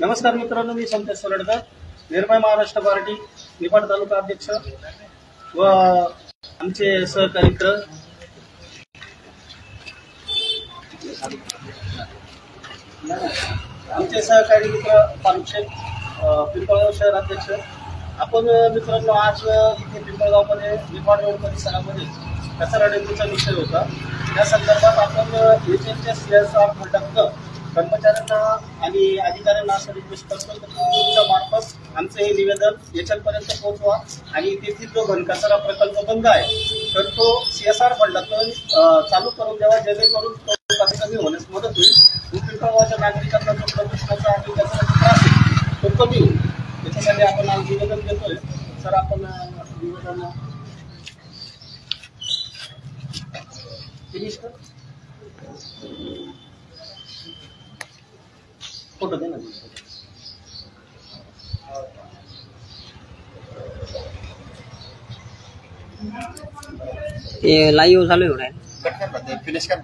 नमस्कार मित्रांनो, मी संतोष सोलडकर, निर्भय महाराष्ट्र पार्टी निफाड तालुका अध्यक्ष व आमचे सहकारी मित्र फारुक शेख, पिंपळगाव शहर अध्यक्ष. आपण मित्रांनो आज इथे पिंपळगावमध्ये निफाड रोड परिसरामध्ये कचरा डेपोचा विषय होता. त्या संदर्भात आपण CSR घटक कर्मचाऱ्यांना आणि अधिकाऱ्यांना असं रिक्वेस्ट करतो की तुमच्या मार्फत आमचं हे निवेदन याच्यापर्यंत पोहोचवा आणि तेथील जो घनकचरा प्रकल्प बंद आहे तर तो CSR फंडातून चालू करून द्यावा, जेणेकरून तो कमी कमी होण्यास मदत होईल. पिंपळगावच्या नागरिकांना जो प्रदूषणाचा आणि कचऱ्याचा त्रास आहे तो कमी होईल. त्याच्यासाठी आपण आज निवेदन देतोय. सर, आपण निवेदन फिनिश कर, फोटो दे ना. लाईव्ह चालू आहे. फिनिश कर.